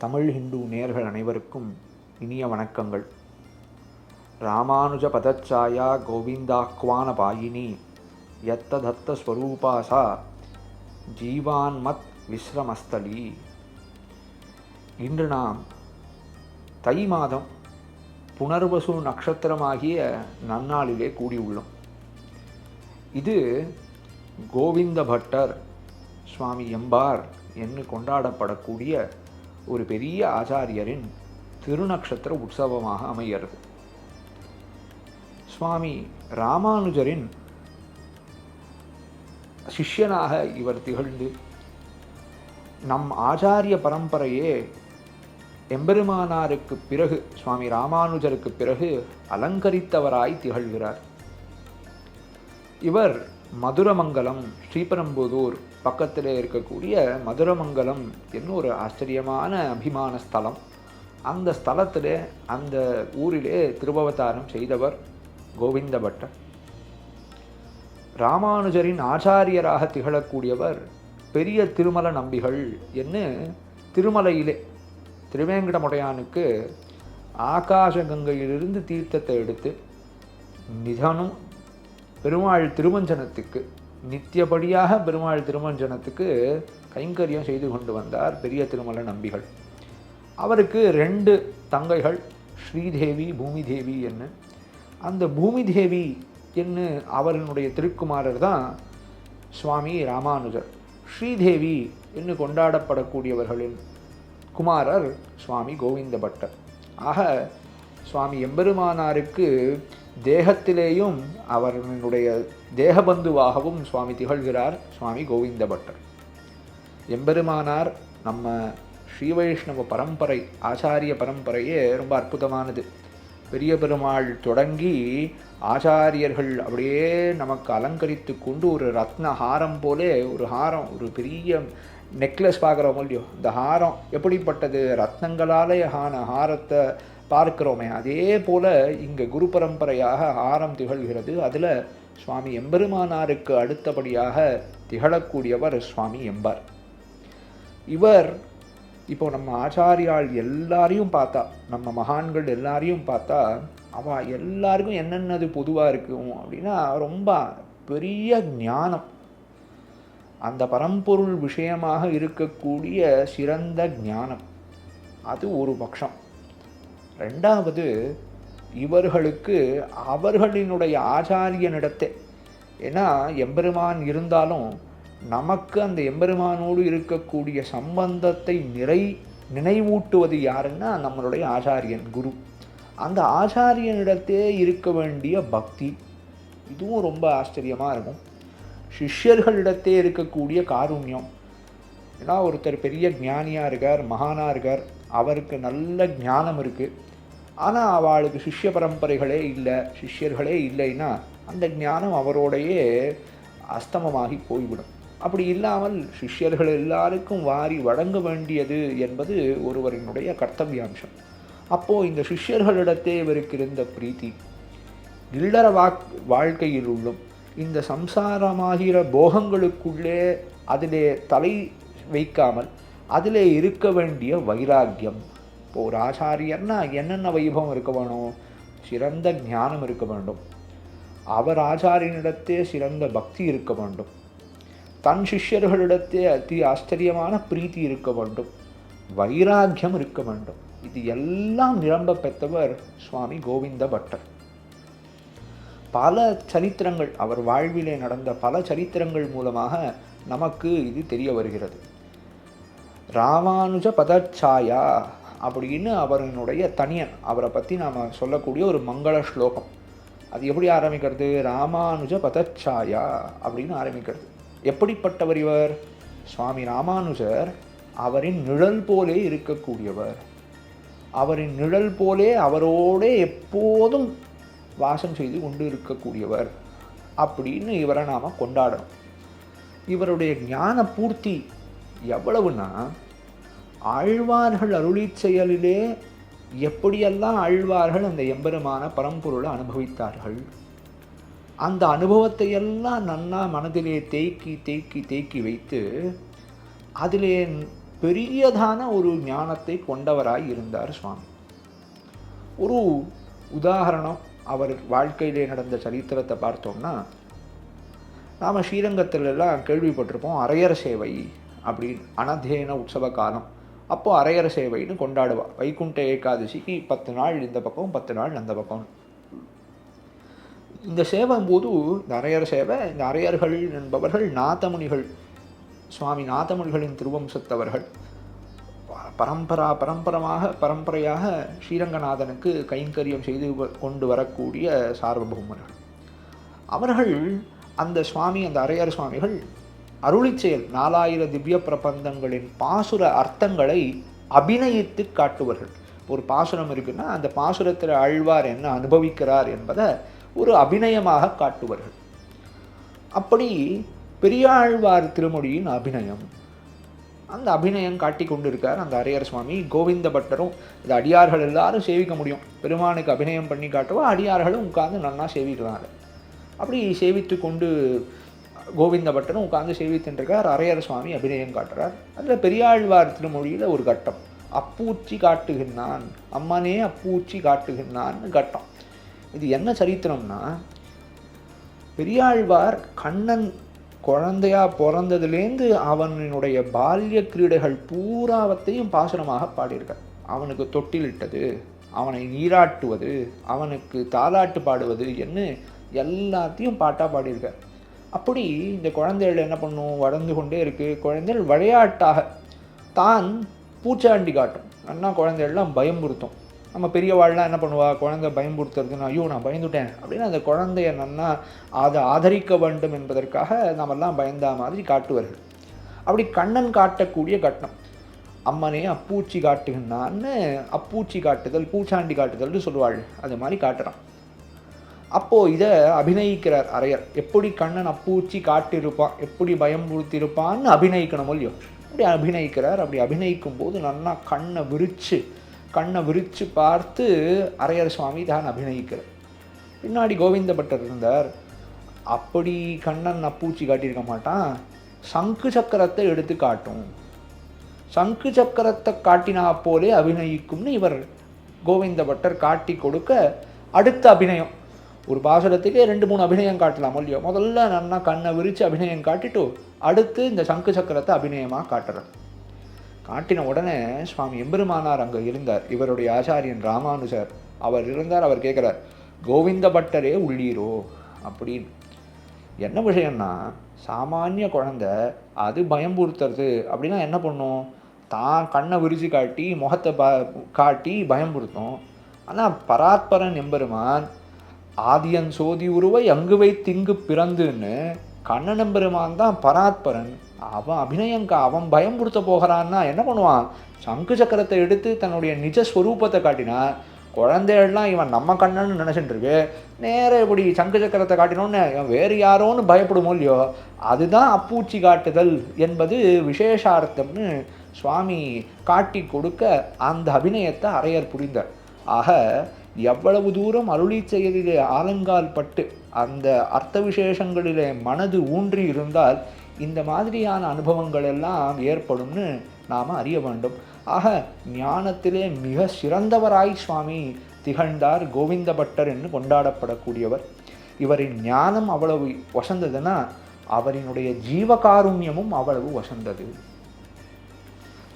தமிழ் ஹிந்து நேயர்கள் அனைவருக்கும் இனிய வணக்கங்கள். ராமானுஜ பதச்சாயா கோவிந்தாக்வான பாயினி யத்ததத்த ஸ்வரூபாசா ஜீவான்மத் விஸ்ரமஸ்தலி. இன்று நாம் தை மாதம் புனர்வசு நட்சத்திரமாகிய நன்னாளிலே கூடியுள்ளோம். இது கோவிந்த பட்டர் சுவாமி எம்பார் என்று கொண்டாடப்படக்கூடிய ஒரு பெரிய ஆச்சாரியரின் திருநக்ஷத்திர உற்சவமாக அமைகிறது. சுவாமி ராமானுஜரின் சிஷ்யனாக இவர் திகழ்ந்து நம் ஆச்சாரிய பரம்பரையே எம்பெருமானாருக்கு பிறகு சுவாமி ராமானுஜருக்கு பிறகு அலங்கரித்தவராய் திகழ்கிறார். இவர் மதுரமங்கலம், ஸ்ரீபெரும்புதூர் பக்கத்திலே இருக்கக்கூடிய மதுரமங்கலம் என்ன ஒரு ஆச்சரியமான அபிமான ஸ்தலம். அந்த ஸ்தலத்திலே, அந்த ஊரிலே திருபவதாரம் செய்தவர் கோவிந்த பட்டர். ராமானுஜரின் ஆச்சாரியராக திகழக்கூடியவர் பெரிய திருமல நம்பிகள் என்று திருமலையிலே திருவேங்கடமுடையானுக்கு ஆகாச கங்கையிலிருந்து தீர்த்தத்தை எடுத்து நிதனும் பெருமாள் திருமஞ்சனத்துக்கு நித்தியபடியாக பெருமாள் திருமஞ்சனத்துக்கு கைங்கரியம் செய்து கொண்டு வந்தார் பெரிய திருமல நம்பிகள். அவருக்கு 2 தங்கைகள், ஸ்ரீதேவி, பூமிதேவி என்ன. அந்த பூமிதேவி என்று அவருடைய திருக்குமாரர் தான் சுவாமி ராமானுஜர். ஸ்ரீதேவி என்று கொண்டாடப்படக்கூடியவர்களின் குமாரர் சுவாமி கோவிந்த பட்டர். ஆக சுவாமி எம்பெருமானாருக்கு தேகத்திலேயும் அவர்களுடைய தேகபந்துவாகவும் சுவாமி திகழ்கிறார் சுவாமி கோவிந்த பட்டர். எம்பெருமானார் நம்ம ஸ்ரீ வைஷ்ணவ பரம்பரை, ஆச்சாரிய பரம்பரையே ரொம்ப அற்புதமானது. பெரிய பெருமாள் தொடங்கி ஆச்சாரியர்கள் அப்படியே நமக்கு அலங்கரித்து கொண்டு ஒரு ரத்ன ஹாரம் போலே ஒரு ஹாரம், ஒரு பெரிய நெக்லஸ் பார்க்குறோமோ இல்லையோ, இந்த ஹாரம் எப்படிப்பட்டது, ரத்னங்களாலே ஆன ஹாரத்தை பார்க்கிறோமே, அதே போல இங்கே குரு பரம்பரையாக ஹாரம் திகழ்கிறது. அதில் சுவாமி எம்பெருமானாருக்கு அடுத்தபடியாக திகழக்கூடியவர் சுவாமி எம்பார். இவர் இப்போ நம்ம ஆச்சாரியால் எல்லாரையும் பார்த்தா, நம்ம மகான்கள் எல்லாரையும் பார்த்தா, அவ எல்லாருக்கும் என்னென்னது பொதுவாக இருக்கும் அப்படின்னா ரொம்ப பெரிய ஞானம், அந்த பரம்பொருள் விஷயமாக இருக்கக்கூடிய சிறந்த ஞானம். அது ஒரு பட்சம். 2வது, இவர்களுக்கு அவர்களினுடைய ஆச்சாரியனிடத்தை, ஏன்னா எம்பெருமான் இருந்தாலும் நமக்கு அந்த எம்பெருமானோடு இருக்கக்கூடிய சம்பந்தத்தை நினைவூட்டுவது யாருன்னா நம்மளுடைய ஆச்சாரியன், குரு. அந்த ஆச்சாரியனிடத்தே இருக்க வேண்டிய பக்தி, இதுவும் ரொம்ப ஆச்சரியமாக இருக்கும். சிஷ்யர்களிடத்தே இருக்கக்கூடிய காருண்யம். ஏன்னா ஒருத்தர் பெரிய ஞானியாக இருக்கார், மகானாக இருக்கார், அவருக்கு நல்ல ஞானம் இருக்குது, ஆனால் அவளுக்கு சிஷ்ய பரம்பரைகளே இல்லை, சிஷ்யர்களே இல்லைன்னா அந்த ஞானம் அவரோடையே அஸ்தமமாகி போய்விடும். அப்படி இல்லாமல் சிஷ்யர்கள் எல்லாருக்கும் வாரி வழங்க வேண்டியது என்பது ஒருவரினுடைய கர்த்தவியாம்சம். அப்போது இந்த சிஷ்யர்களிடத்தே இவருக்கு இருந்த பிரீத்தி, இல்லற வாழ்க்கையில் உள்ளும் இந்த சம்சாரமாகிற போகங்களுக்குள்ளே அதிலே தலை வைக்காமல் அதிலே இருக்க வேண்டிய வைராக்கியம். இப்போ ஒரு ஆச்சாரியர்னா என்னென்ன வைபவம் இருக்க வேணும்? சிறந்த ஞானம் இருக்க வேண்டும், அவர் ஆச்சாரியனிடத்தே சிறந்த பக்தி இருக்க வேண்டும், தன் சிஷ்யர்களிடத்தே அதி ஆச்சரியமான பிரீத்தி இருக்க வேண்டும், வைராக்கியம் இருக்க வேண்டும். இது எல்லாம் நிரம்ப பெற்றவர் சுவாமி கோவிந்த பட்டர். பல சரித்திரங்கள், அவர் வாழ்விலே நடந்த பல சரித்திரங்கள் மூலமாக நமக்கு இது தெரிய வருகிறது. ராமானுஜ பதச்சாயா அப்படின்னு அவரினுடைய தனியன், அவரை பற்றி நாம் சொல்லக்கூடிய ஒரு மங்கள ஸ்லோகம். அது எப்படி ஆரம்பிக்கிறது? ராமானுஜ பதச்சாயா அப்படின்னு ஆரம்பிக்கிறது. எப்படிப்பட்டவர் இவர்? சுவாமி ராமானுஜர் அவரின் நிழல் போலே இருக்கக்கூடியவர், அவரின் நிழல் போலே அவரோடே எப்போதும் வாசம் செய்து கொண்டு இருக்கக்கூடியவர் அப்படின்னு இவரை நாம் கொண்டாடணும். இவருடைய ஞான பூர்த்தி எவ்வளவுனா, ஆழ்வார்கள் அருளி செயலிலே எப்படியெல்லாம் ஆழ்வார்கள் அந்த எம்பெருமான பரம்பொருளை அனுபவித்தார்கள், அந்த அனுபவத்தை எல்லாம் நன்னா மனதிலே தேக்கி தேக்கி தேக்கி வைத்து அதிலே பெரியதான ஒரு ஞானத்தை கொண்டவராய் இருந்தார் சுவாமி. ஒரு உதாரணம் அவர் வாழ்க்கையிலே நடந்த சரித்திரத்தை பார்த்தோம்னா, நாம் ஸ்ரீரங்கத்திலெல்லாம் கேள்விப்பட்டிருப்போம் அரையர் சேவை அப்படின்னு. அனதேன உற்சவ காலம் அப்போது அரையர் சேவைன்னு கொண்டாடுவா. வைகுண்ட ஏகாதசிக்கு 10 நாள் இந்த பக்கம் 10 நாள் அந்த பக்கம். இந்த சேவை போது இந்த அரையர் சேவை, இந்த அரையர்கள் என்பவர்கள் நாதமுனிகள், சுவாமி நாதமுனிகளின் திருவம்சத்தவர்கள். பரம்பரையாக ஸ்ரீரங்கநாதனுக்கு கைங்கரியம் செய்து கொண்டு வரக்கூடிய சார்வபௌமர்கள் அவர்கள். அந்த சுவாமி, அந்த அரையர் சுவாமிகள் அருளிச் செயல் 4000 திவ்ய பிரபந்தங்களின் பாசுர அர்த்தங்களை அபிநயித்து காட்டுவார்கள். ஒரு பாசுரம் இருக்குன்னா அந்த பாசுரத்தில் ஆழ்வார் என்ன அனுபவிக்கிறார் என்பதை ஒரு அபிநயமாக காட்டுவார்கள். அப்படி பெரியாழ்வார் திருமொழியின் அபிநயம், அந்த அபிநயம் காட்டி கொண்டு இருக்கார் அந்த அரையர் சுவாமி. கோவிந்த பட்டரும் இந்த அடியார்கள் எல்லாரும் சேவிக்க முடியும், பெருமானுக்கு அபிநயம் பண்ணி காட்டுவா, அடியார்களும் உட்கார்ந்து நன்னா சேவிக்கிறாங்க. அப்படி சேவித்து கொண்டு கோவிந்த பட்டரும் உட்கார்ந்து சேவித்துருக்கார். அரையர் சுவாமி அபிநயம் காட்டுறார். அதில் பெரியாழ்வார் திருமொழியில் ஒரு கட்டம், அப்பூச்சி காட்டுகின்றான், அம்மனே அப்பூச்சி காட்டுகின்றான்னு கட்டம். இது என்ன சரித்திரம்னா, பெரியாழ்வார் கண்ணன் குழந்தையா பிறந்ததுலேருந்து அவனுடைய பால்ய கிரீடைகள் பூராவத்தையும் பாசுரமாக பாடியிருக்கார். அவனுக்கு தொட்டிலிட்டது, அவனை நீராட்டுவது, அவனுக்கு தாலாட்டு பாடுவது என்ன எல்லாத்தையும் பாட்டாக பாடியிருக்கார். அப்படி இந்த குழந்தைகள் என்ன பண்ணும், வளர்ந்து கொண்டே இருக்குது. குழந்தைகள் விளையாட்டாக தான் பூச்சாண்டி காட்டும். அண்ணா குழந்தைகள்லாம் பயம்புறுத்தும். நம்ம பெரியவாள்லாம் என்ன பண்ணுவா, குழந்தை பயம்புறுத்துறதுன்னா ஐயோ நான் பயந்துட்டேன் அப்படின்னு அந்த குழந்தைய நன்னா அதை ஆதரிக்க வேண்டும் என்பதற்காக நம்மெல்லாம் பயந்தா மாதிரி காட்டுவார்கள். அப்படி கண்ணன் காட்டக்கூடிய கட்டம், அம்மனே அப்பூச்சி காட்டுகின்றான்னு, அப்பூச்சி காட்டுதல் பூச்சாண்டி காட்டுதல்னு சொல்லுவாள், அது மாதிரி காட்டுறான். அப்போது இதை அபிநயிக்கிறார் அரையர். எப்படி கண்ணன் அப்பூச்சி காட்டியிருப்பான், எப்படி பயம்புறுத்தியிருப்பான்னு அபிநயிக்கணும் இல்லையோ, அப்படி அபிநயிக்கிறார். அப்படி அபிநயிக்கும் போது நல்லா கண்ணை விரித்து பார்த்து அரையர் சுவாமி தான் அபிநயிக்கிறார். பின்னாடி கோவிந்த பட்டர் இருந்தார். அப்படி கண்ணன் அப்பூச்சி காட்டியிருக்க மாட்டான், சங்கு சக்கரத்தை எடுத்து காட்டும், சங்கு சக்கரத்தை காட்டினா போலே அபிநயிக்கும்னு இவர் கோவிந்த பட்டர் காட்டி கொடுக்க, அடுத்த அபிநயம் ஒரு பாசுரத்துக்கே 2-3 அபிநயம் காட்டலாம் இல்லையோ. முதல்ல நல்லா கண்ணை விரித்து அபிநயம் காட்டிட்டு அடுத்து இந்த சங்கு சக்கரத்தை அபிநயமாக காட்டுறார். காட்டின உடனே சுவாமி எம்பெருமானார் அங்கே இருந்தார். இவருடைய ஆச்சாரியன் ராமானுஜர் அவர் இருந்தார். அவர் கேட்குறார், கோவிந்த பட்டரே உள்ளீரோ அப்படின்னு. என்ன விஷயம்னா, சாமானிய குழந்தை அது பயம்புறுத்துறது அப்படின்னா என்ன பண்ணும், தான் கண்ணை விரிச்சு காட்டி முகத்தை காட்டி பயம்புறுத்தும். ஆனால் பராத்பரன் எம்பெருமான் ஆதியன் சோதி உருவை அங்கு வைத்திங்கு பிறந்துன்னு கண்ணன் எம்பெருமான் தான் பராத்பரன். அவன் அவன் பயம்புறுத்த போகிறான்னா என்ன பண்ணுவான், சங்கு சக்கரத்தை எடுத்து தன்னுடைய நிஜ ஸ்வரூபத்தை காட்டினா குழந்தைகள்லாம் இவன் நம்ம கண்ணன்னு நினச்சிட்டு இருக்கு, நேர இப்படி சங்கு சக்கரத்தை காட்டினோன்னு இவன் வேறு யாரோன்னு பயப்படுமோ இல்லையோ. அதுதான் அப்பூச்சி காட்டுதல் என்பது விசேஷார்த்தம்னு சுவாமி காட்டி கொடுக்க அந்த அபிநயத்தை அரையர் புரிந்தார். ஆக எவ்வளவு தூரம் அருளி செயலிலே ஆலங்கால் பட்டு அந்த அர்த்த விசேஷங்களிலே மனது ஊன்றி இருந்தால் இந்த மாதிரியான அனுபவங்கள் எல்லாம் ஏற்படும்னு நாம் அறிய வேண்டும். ஆக ஞானத்திலே மிக சிறந்தவராய் சுவாமி திகழ்ந்தார் கோவிந்த பட்டர் என்று கொண்டாடப்படக்கூடியவர். இவரின் ஞானம் அவ்வளவு வசந்ததுன்னா அவரினுடைய ஜீவகாருண்யமும் அவ்வளவு வசந்தது.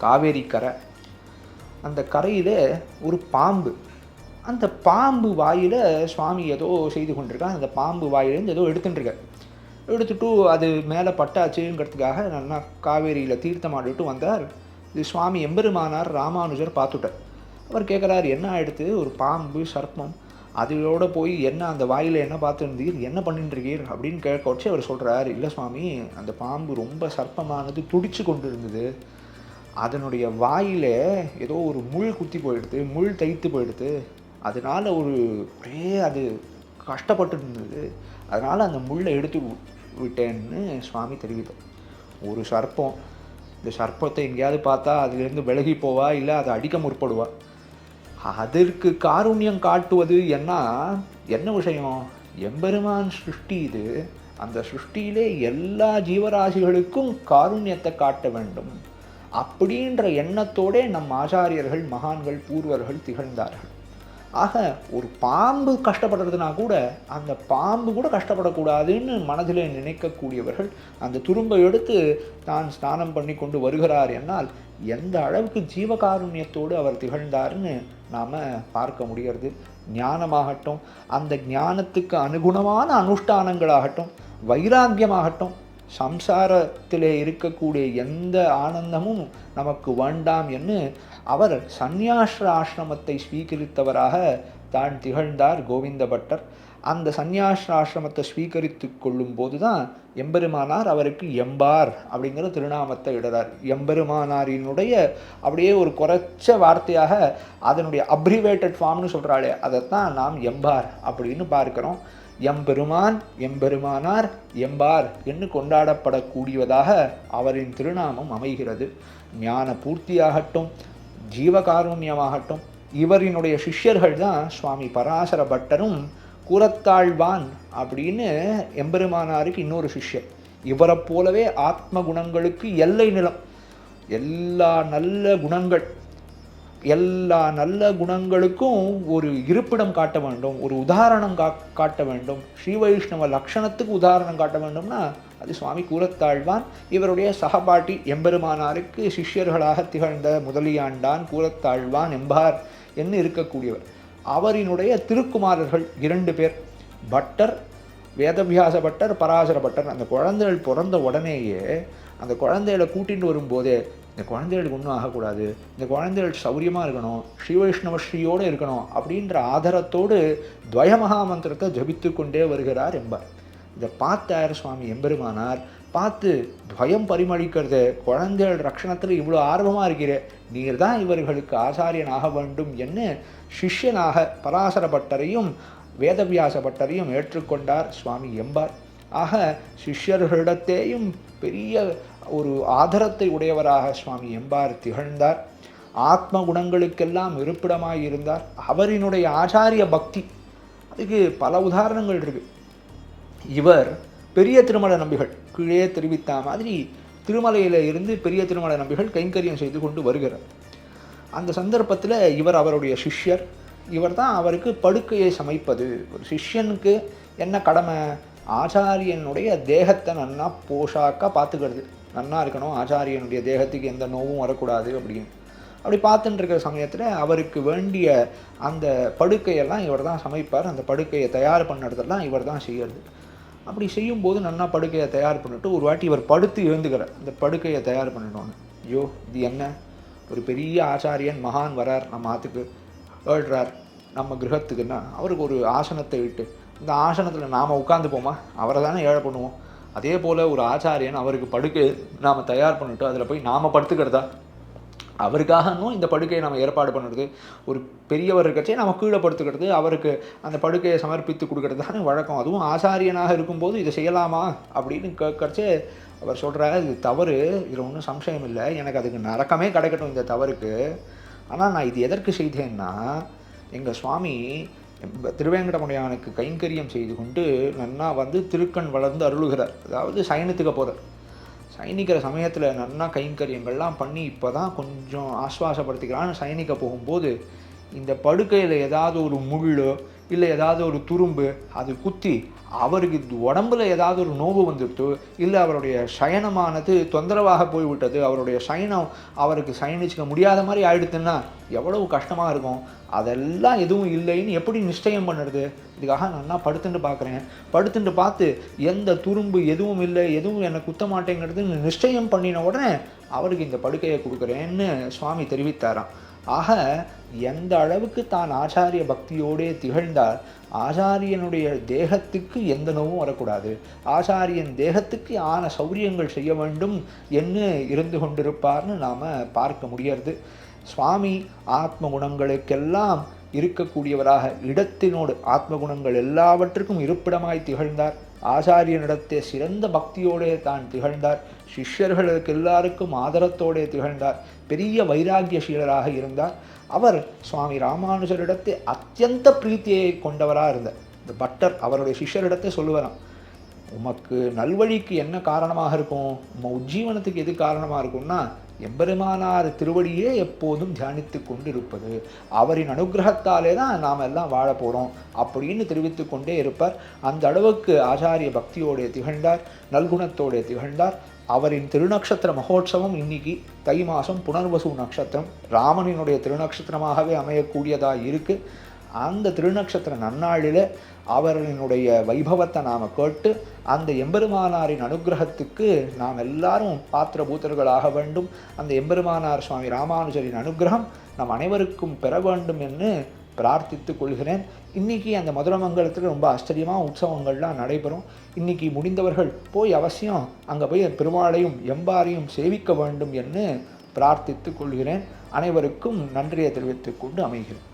காவேரி கரை, அந்த கரையிலே ஒரு பாம்பு, அந்த பாம்பு வாயில் சுவாமி ஏதோ செய்து கொண்டிருக்கான். அந்த பாம்பு வாயிலேருந்து ஏதோ எடுத்துட்டு அது மேலே பட்டாச்சுங்கிறதுக்காக நல்லா காவேரியில் தீர்த்தம் ஆடிட்டு வந்தார். இது சுவாமி எம்பெருமானார் ராமானுஜர் பார்த்துட்டார். அவர் கேட்குறார், என்ன ஆகிடுத்து, ஒரு பாம்பு சர்ப்பம் அதோட போய் என்ன அந்த வாயில் என்ன பார்த்துருந்தீர், என்ன பண்ணிட்டுருக்கீர் அப்படின்னு கேட்க வச்சு அவர் சொல்கிறார், இல்லை சுவாமி அந்த பாம்பு ரொம்ப சர்ப்பமானது துடிச்சு கொண்டு இருந்தது, அதனுடைய வாயில் ஏதோ ஒரு முள் குத்தி போயிடுது, முள் தைத்து போயிடுது, அதனால் ஒரே அது கஷ்டப்பட்டு இருந்தது, அதனால் அந்த முள்ளை எடுத்து விட்டேன்னு சுவாமி தெரிவித்தார். ஒரு சர்ப்பம், இந்த சர்ப்பத்தை எங்கேயாவது பார்த்தா அதுலேருந்து விலகி போவா, இல்லை அதை அடிக்க முற்படுவா. அதற்கு காருண்யம் காட்டுவது என்ன விஷயம், எம்பெருமான் சிருஷ்டி இது, அந்த சிருஷ்டியிலே எல்லா ஜீவராசிகளுக்கும் காருண்யத்தை காட்ட வேண்டும். அப்படின்ற எண்ணத்தோடே நம் ஆச்சாரியர்கள் மகான்கள் பூர்வர்கள் திகழ்ந்தார்கள். ஆக ஒரு பாம்பு கஷ்டப்படுறதுனா கூட அந்த பாம்பு கூட கஷ்டப்படக்கூடாதுன்னு மனதிலே நினைக்கக்கூடியவர்கள் அந்த துரும்பை எடுத்து தான் ஸ்நானம் பண்ணி கொண்டு வருகிறார் என்னால் எந்த அளவுக்கு ஜீவகாருண்யத்தோடு அவர் திகழ்ந்தார்னு நாம் பார்க்க முடிகிறது. ஞானமாகட்டும், அந்த ஞானத்துக்கு அனுகுணமான அனுஷ்டானங்களாகட்டும், வைராக்கியமாகட்டும், சம்சாரத்திலே இருக்கக்கூடிய எந்த ஆனந்தமும் நமக்கு வேண்டாம் என்று அவர் சந்நியாச ஆசிரமத்தை ஸ்வீகரித்தவராக தான் திகழ்ந்தார் கோவிந்த பட்டர். அந்த சந்நியாச ஆசிரமத்தை ஸ்வீகரித்து கொள்ளும் போது தான் எம்பெருமானார் அவருக்கு எம்பார் அப்படிங்கிற திருநாமத்தை இடுறார். எம்பெருமானாரினுடைய அப்படியே ஒரு குறைச்ச வார்த்தையாக அதனுடைய அப்ரிவேட்டட் ஃபார்ம்னு சொல்கிறாளே, அதைத்தான் நாம் எம்பார் அப்படின்னு பார்க்கிறோம். எம்பெருமான், எம்பெருமானார், எம்பார் என்று கொண்டாடப்படக்கூடியதாக அவரின் திருநாமம் அமைகிறது. ஞான பூர்த்தியாகட்டும், ஜீவகாருண்யமாகட்டும், இவரினுடைய சிஷ்யர்கள் தான் சுவாமி பராசர பட்டரும் கூரத்தாழ்வான் அப்படின்னு எம்பெருமானாருக்கு இன்னொரு சிஷ்யர். இவரை போலவே ஆத்ம குணங்களுக்கு எல்லை நிலம். எல்லா நல்ல குணங்களுக்கும் ஒரு இருப்பிடம் காட்ட வேண்டும், ஒரு உதாரணம் காட்ட வேண்டும். ஸ்ரீ வைஷ்ணவ லக்ஷணத்துக்கு உதாரணம் காட்ட வேண்டும்னா அது சுவாமி கூரத்தாழ்வான். இவருடைய சகபாட்டி எம்பெருமானாருக்கு சிஷ்யர்களாக திகழ்ந்த முதலியாண்டான் கூரத்தாழ்வான் எம்பார் என்று இருக்கக்கூடியவர். அவரினுடைய திருக்குமாரர்கள் 2 பேர், பட்டர், வேதவியாச பட்டர், பராசர பட்டர். அந்த குழந்தைகள் பிறந்த உடனேயே அந்த குழந்தைகளை கூட்டிகிட்டு வரும்போதே இந்த குழந்தைகளுக்கு ஒன்றும் ஆகக்கூடாது, இந்த குழந்தைகள் சௌரியமாக இருக்கணும், ஸ்ரீ வைஷ்ணவ ஸ்ரீயோடு இருக்கணும் அப்படின்ற ஆதரத்தோடு துவய மகாமந்திரத்தை ஜபித்து கொண்டே வருகிறார் எம்பார். இதை பார்த்தார் சுவாமி எம்பெருமானார். பார்த்து பயம் பரிமளிக்கிறது, குழந்தைகள் ரக்ஷணத்தில் இவ்வளோ ஆர்வமாக இருக்கிற, நீர் தான் இவர்களுக்கு ஆச்சாரியனாக வேண்டும் என்று சிஷ்யனாக பராசர பட்டரையும் வேதவியாச பட்டரையும் ஏற்றுக்கொண்டார் சுவாமி எம்பார். ஆக சிஷ்யர்களிடத்தேயும் பெரிய ஒரு ஆதரத்தை உடையவராக சுவாமி எம்பார் திகழ்ந்தார். ஆத்ம குணங்களுக்கெல்லாம் இருப்பிடமாக இருந்தார். அவரினுடைய ஆச்சாரிய பக்தி, அதுக்கு பல உதாரணங்கள் இருக்கு. இவர் பெரிய திருமல நம்பிகள் கீழே தெரிவித்த மாதிரி திருமலையில இருந்து பெரிய திருமல நம்பிகள் கைங்கரியம் செய்து கொண்டு வருகிறார். அந்த சந்தர்ப்பத்தில் இவர் அவருடைய சிஷ்யர். இவர் தான் அவருக்கு படுக்கையை சமைப்பது. ஒரு சிஷ்யனுக்கு என்ன கடமை? ஆச்சாரியனுடைய தேகத்தை நன்னா போஷாக்காக பார்த்துக்கிறது, நன்னா இருக்கணும், ஆச்சாரியனுடைய தேகத்துக்கு எந்த நோவும் வரக்கூடாது அப்படின்னு. அப்படி பார்த்துட்டு இருக்கிற சமயத்தில் அவருக்கு வேண்டிய அந்த படுக்கையெல்லாம் இவர் தான் சமைப்பார். அந்த படுக்கையை தயார் பண்ணுறதெல்லாம் இவர் தான் செய்கிறது. அப்படி செய்யும்போது நன்னா படுக்கையை தயார் பண்ணிட்டு ஒரு வாட்டி இவர் படுத்து எழுந்துக்கிறார். அந்த படுக்கையை தயார் பண்ணிட்டோன்னு, ஐயோ இது என்ன, ஒரு பெரிய ஆச்சாரியன் மகான் வரார், நம்ம ஆற்றுக்கு ஏழ்றார் நம்ம கிரகத்துக்குன்னா அவருக்கு ஒரு ஆசனத்தை விட்டு இந்த ஆசனத்தில் நாம் உட்காந்துப்போமா? அவரை தானே ஏழை பண்ணுவோம். அதே போல் ஒரு ஆச்சாரியன் அவருக்கு படுக்கை நாம் தயார் பண்ணிட்டு அதில் போய் நாம் படுத்துக்கிறதா? அவருக்காகவும் இந்த படுக்கையை நம்ம ஏற்பாடு பண்ணுறது. ஒரு பெரியவர் இருக்கச்சே நம்ம கீழே படுத்துக்கிறது, அவருக்கு அந்த படுக்கையை சமர்ப்பித்து கொடுக்கறது தானே வழக்கம். அதுவும் ஆச்சாரியனாக இருக்கும்போது இதை செய்யலாமா அப்படின்னு கேட்கறச்சே அவர் சொல்கிறார், இது தவறு, இதில் ஒன்றும் சம்சயம் இல்லை, எனக்கு அதுக்கு நரக்கமே கிடைக்கட்டும் இந்த தவறுக்கு. ஆனால் நான் இது எதற்கு செய்தேன்னா, எங்கள் சுவாமி திருவேங்கடமுடையானுக்கு கைங்கரியம் செய்து கொண்டு நன்னா திருக்கண் வளர்ந்து அருளுகிறார். அதாவது சைனத்துக்கு போகிறார். சைனிக்கிற சமயத்தில் நன்னா கைங்கரியங்கள்லாம் பண்ணி இப்போ தான் கொஞ்சம் ஆஸ்வாசப்படுத்திக்கிறான்னு சைனிக்க போகும்போது இந்த படுக்கையில் ஏதாவது ஒரு முள்ளோ இல்லை ஏதாவது ஒரு துரும்பு அது குத்தி அவருக்கு உடம்புல ஏதாவது ஒரு நோவு வந்துடுத்து, இல்லை அவருடைய சயனமானது தொந்தரவாக போய்விட்டது, அவருடைய சயனம் அவருக்கு சயனிச்சுக்க முடியாத மாதிரி ஆயிடுத்துன்னா எவ்வளவு கஷ்டமாக இருக்கும். அதெல்லாம் எதுவும் இல்லைன்னு எப்படி நிச்சயம் பண்ணுறது? இதுக்காக நான் படுத்துட்டு பார்க்குறேன். படுத்துட்டு பார்த்து எந்த துரும்பு எதுவும் இல்லை, எதுவும் என்னை குத்த மாட்டேங்கிறதுன்னு நிச்சயம் பண்ணின உடனே அவருக்கு இந்த படுக்கையை கொடுக்குறேன்னு சுவாமி தெரிவித்தாராம். ஆக எந்த அளவுக்கு தான் ஆச்சாரிய பக்தியோடே திகழ்ந்தால் ஆச்சாரியனுடைய தேகத்துக்கு எந்த நோவும் வரக்கூடாது, ஆச்சாரியன் தேகத்துக்கு ஆன சௌரியங்கள் செய்ய வேண்டும் என்று இருந்து கொண்டிருப்பார்னு நாம் பார்க்க முடியாது. சுவாமி ஆத்ம குணங்களுக்கெல்லாம் இருக்கக்கூடியவராக இடத்தினோடு ஆத்ம குணங்கள் எல்லாவற்றுக்கும் இருப்பிடமாய் திகழ்ந்தார். ஆச்சாரியனிடத்தே சிறந்த பக்தியோடே தான் திகழ்ந்தார். சிஷ்யர்களுக்கு எல்லாருக்கும் ஆதரத்தோடே திகழ்ந்தார். பெரிய வைராக்கியசீலராக இருந்தார். அவர் சுவாமி ராமானுஜரிடத்தே அத்தியந்த பிரீத்தியை கொண்டவராக இருந்தார். இந்த பட்டர் அவருடைய சிஷ்யரிடத்தை சொல்லுவாராம், உமக்கு நல்வழிக்கு என்ன காரணமாக இருக்கும், உம்ம உஜ்ஜீவனத்துக்கு எது காரணமாக இருக்கும்னா எம்பெருமானார் திருவடியே எப்போதும் தியானித்து கொண்டிருப்பது, அவரின் அனுகிரகத்தாலே தான் நாம் எல்லாம் வாழ போகிறோம் அப்படின்னு தெரிவித்து கொண்டே இருப்பார். அந்த அளவுக்கு ஆச்சாரிய பக்தியோடைய திகழ்ந்தார், நல்குணத்தோடைய திகழ்ந்தார். அவரின் திருநக்ஷத்திர மகோற்சவம் இன்னைக்கு தை மாதம் புனர்வசு நட்சத்திரம், ராமனினுடைய திருநக்ஷத்திரமாகவே அமையக்கூடியதாக இருக்குது. அந்த திருநக்ஷத்திர நன்னாளில் அவரினுடைய வைபவத்தை நாம் கேட்டு அந்த எம்பெருமானாரின் அனுகிரகத்துக்கு நாம் எல்லாரும் பாத்திரபூத்தர்களாக வேண்டும். அந்த எம்பெருமானார் சுவாமி ராமானுஜரின் அனுகிரகம் நம் அனைவருக்கும் பெற வேண்டும் என்று பிரார்த்தித்து கொள்கிறேன். இன்றைக்கி அந்த மதுரமங்கலத்தில் ரொம்ப ஆச்சரியமாக உற்சவங்கள்லாம் நடைபெறும். இன்றைக்கி முடிந்தவர்கள் போய் அவசியம் அங்கே போய் பெருமாளையும் எம்பாரையும் சேவிக்க வேண்டும் என்று பிரார்த்தித்து கொள்கிறேன். அனைவருக்கும் நன்றியை தெரிவித்துக் கொண்டு அமைகிறேன்.